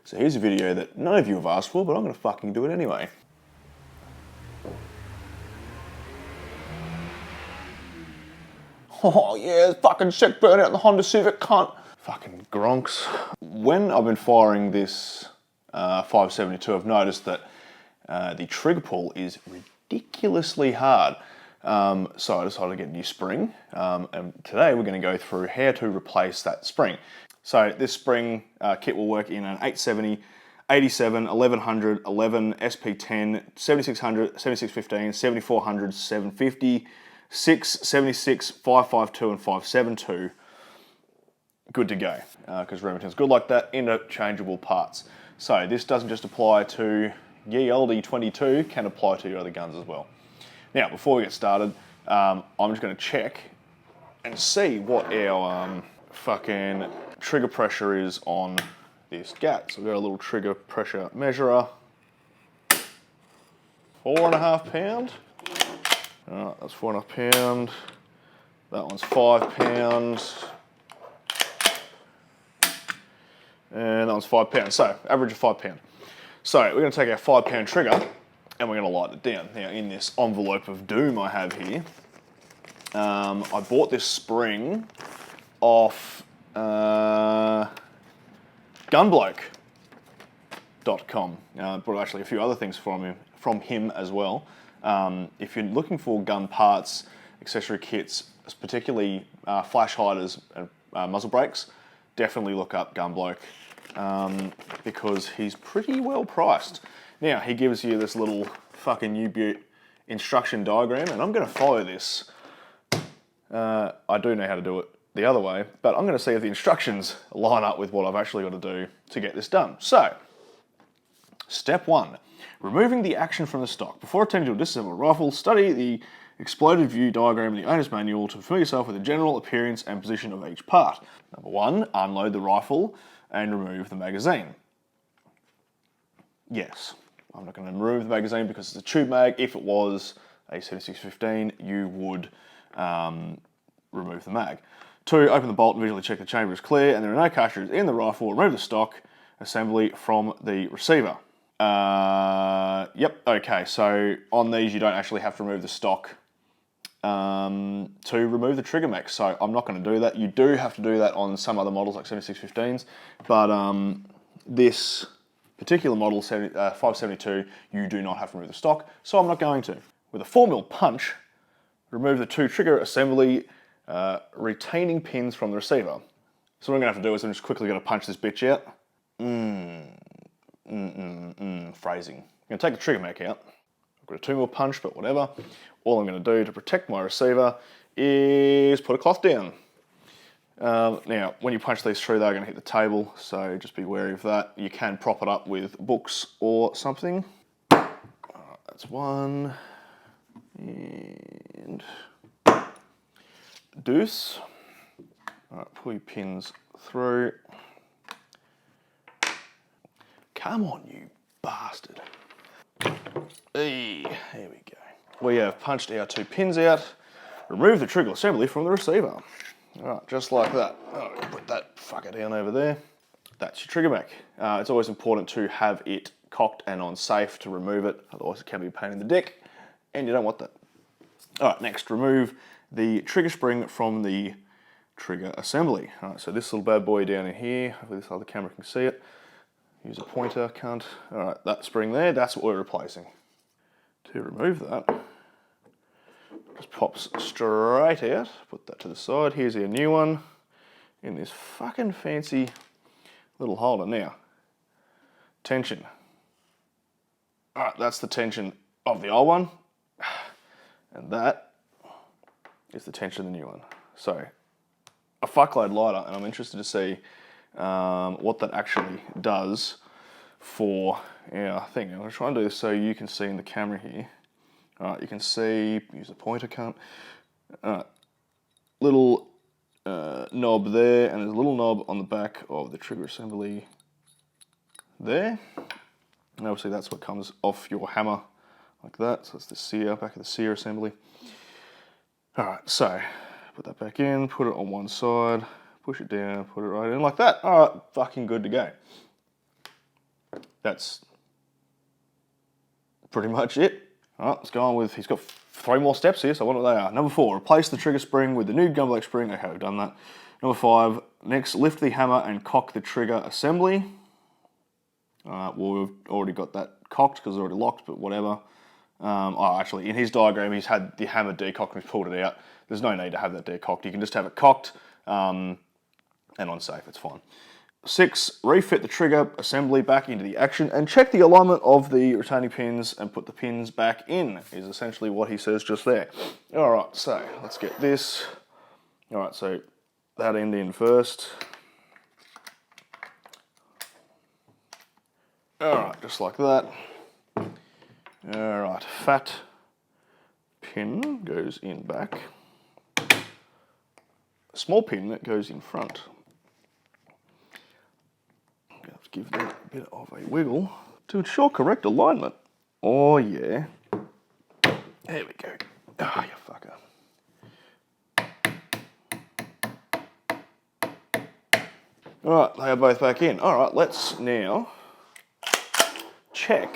So here's a video that none of you have asked for, but I'm going to fucking do it anyway. Oh yeah, it's fucking sick, burn out the Honda Civic, cunt. Fucking gronks. When I've been firing this 572, I've noticed that the trigger pull is ridiculously hard. So I decided to get a new spring, and today we're going to go through how to replace that spring. So this spring kit will work in an 870, 87, 1100, 11, SP10, 7600, 7615, 7400, 750, 6, 76, 552 and 572. Good to go, because Remington's good like that, interchangeable parts. So this doesn't just apply to ye olde 22, can apply to your other guns as well. Now, before we get started, I'm just going to check and see what our fucking trigger pressure is on this gat. So we've got a little trigger pressure measurer. 4.5 pound. Alright, that's 4.5 pound. That one's 5 pounds. And that one's 5 pounds. So, average of 5 pound. So, we're going to take our 5 pound trigger and we're going to light it down. Now, in this envelope of doom I have here, I bought this spring off gunbloke.com. I bought actually a few other things from him as well. If you're looking for gun parts, accessory kits, particularly flash hiders and muzzle brakes, definitely look up Gunbloke because he's pretty well priced. Now, he gives you this little fucking U-Butte instruction diagram, and I'm going to follow this. I do know how to do it the other way, but I'm going to see if the instructions line up with what I've actually got to do to get this done. So, step 1. Removing the action from the stock. Before attempting to disassemble a rifle, study the exploded view diagram in the owner's manual to familiar yourself with the general appearance and position of each part. Number 1, unload the rifle and remove the magazine. Yes, I'm not going to remove the magazine because it's a tube mag. If it was a 7615, you would remove the mag. 2, open the bolt and visually check the chamber is clear and there are no cartridges in the rifle. Remove the stock assembly from the receiver. Yep, okay, so on these you don't actually have to remove the stock to remove the trigger mech, so I'm not going to do that. You do have to do that on some other models like 7615s, but this particular model, 572, you do not have to remove the stock, so I'm not going to. With a 4mm punch, remove the 2 trigger assembly retaining pins from the receiver. So what I'm going to have to do is I'm just quickly going to punch this bitch out. Phrasing. I'm going to take the trigger mech out. I've got a 2mm punch, but whatever. All I'm going to do to protect my receiver is put a cloth down. Now, when you punch these through, they're going to hit the table, so just be wary of that. You can prop it up with books or something. That's one. And deuce. Alright, pull your pins through. Come on, you bastard. Hey, there we go. We have punched our 2 pins out. Remove the trigger assembly from the receiver. Alright, just like that. Oh, put that fucker down over there. That's your trigger mech. It's always important to have it cocked and on safe to remove it, otherwise it can be a pain in the dick, and you don't want that. Alright, next, remove the trigger spring from the trigger assembly. Alright, so this little bad boy down in here, hopefully this other camera can see it. Use a pointer, cunt. Alright, that spring there, that's what we're replacing. To remove that, just pops straight out. Put that to the side. Here's our new one in this fucking fancy little holder. Now, tension. Alright, that's the tension of the old one. And that is the tension of the new one. So, a fuckload lighter, and I'm interested to see what that actually does for our thing. I'm going to try and do this so you can see in the camera here. Alright, you can see, use a pointer, cunt. Little knob there, and there's a little knob on the back of the trigger assembly there. And obviously that's what comes off your hammer like that. So that's the sear, back of the sear assembly. Alright, so put that back in, put it on one side, push it down, put it right in like that. Alright, fucking good to go. that's pretty much it. All right, let's go on with, he's got 3 more steps here, so I wonder what they are. Number 4, replace the trigger spring with the new gun block spring. Okay, we've done that. Number 5, next lift the hammer and cock the trigger assembly. Well, we've already got that cocked because it's already locked, but whatever. Actually, in his diagram, he's had the hammer decocked and he's pulled it out. There's no need to have that decocked. You can just have it cocked and on safe, it's fine. 6, refit the trigger assembly back into the action and check the alignment of the retaining pins and put the pins back in, is essentially what he says just there. All right, so let's get this. All right, so that end in first. All right, just like that. All right, fat pin goes in back. Small pin that goes in front. Let's give that a bit of a wiggle to ensure correct alignment. Oh yeah. There we go. Ah, you fucker. All right, they are both back in. All right, let's now check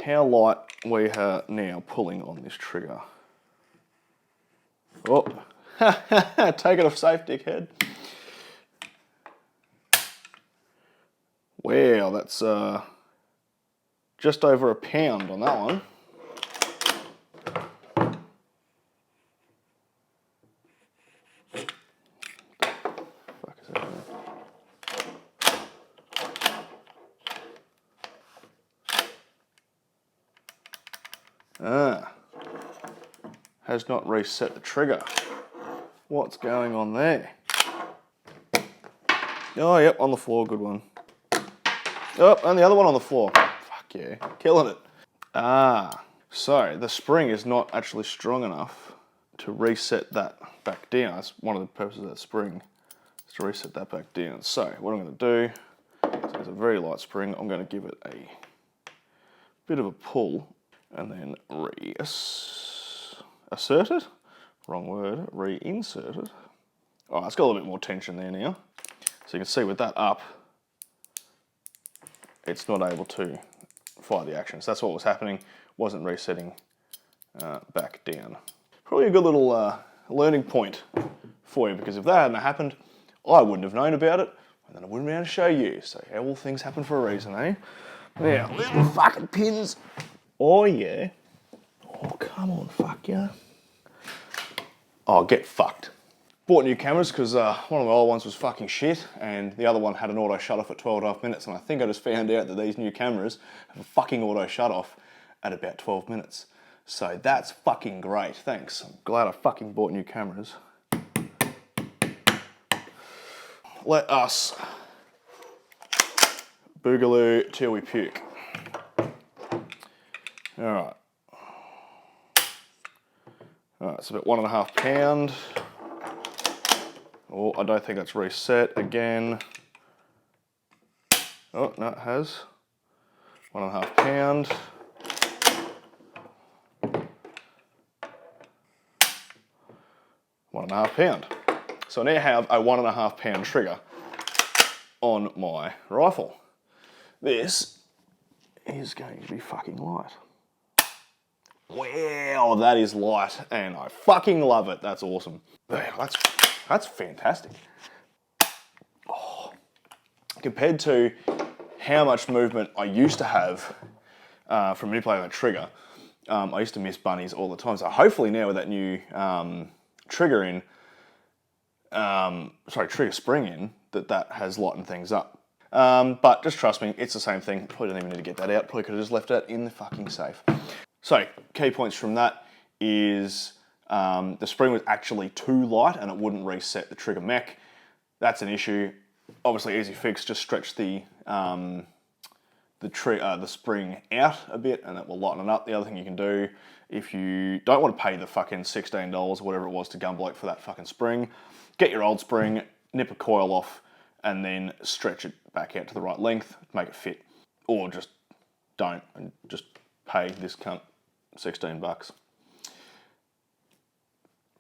how light we are now pulling on this trigger. Oh, take it off safe, dickhead. Wow, that's just over a pound on that one. Fuck is that? Has not reset the trigger. What's going on there? Oh, yep, on the floor, good one. Oh, and the other one on the floor. Fuck yeah, killing it. So the spring is not actually strong enough to reset that back down. That's one of the purposes of that spring, is to reset that back down. So what I'm going to do, so it's a very light spring, I'm going to give it a bit of a pull and then assert it. Wrong word, reinsert it. Oh, it's got a little bit more tension there now. So you can see with that up, it's not able to fire the action. So that's what was happening, wasn't resetting back down. Probably a good little learning point for you, because if that hadn't happened, I wouldn't have known about it, and then I wouldn't be able to show you. So all things happen for a reason, eh? Now, little fucking pins. Oh yeah. Oh, come on, fuck yeah. Oh, get fucked. Bought new cameras because one of my old ones was fucking shit and the other one had an auto shut off at 12.5 minutes, and I think I just found out that these new cameras have a fucking auto shut off at about 12 minutes. So that's fucking great, thanks. I'm glad I fucking bought new cameras. Let us boogaloo till we puke. Alright. Alright, it's about 1.5 pound. Oh, I don't think that's reset again. Oh, no, it has. 1.5 pound. £1.5. So I now have a 1.5 pound trigger on my rifle. This is going to be fucking light. Wow, that is light, and I fucking love it. That's awesome. That's fantastic. Oh, compared to how much movement I used to have from manipulating the trigger, I used to miss bunnies all the time. So hopefully now with that new trigger spring in, that has lightened things up. But just trust me, it's the same thing. Probably don't even need to get that out. Probably could have just left that in the fucking safe. So key points from that is the spring was actually too light and it wouldn't reset the trigger mech. That's an issue. Obviously easy fix, just stretch the spring out a bit and that will lighten it up. The other thing you can do, if you don't want to pay the fucking $16 or whatever it was to Gunbloke for that fucking spring, get your old spring, nip a coil off, and then stretch it back out to the right length, make it fit. Or just don't, and just pay this cunt $16.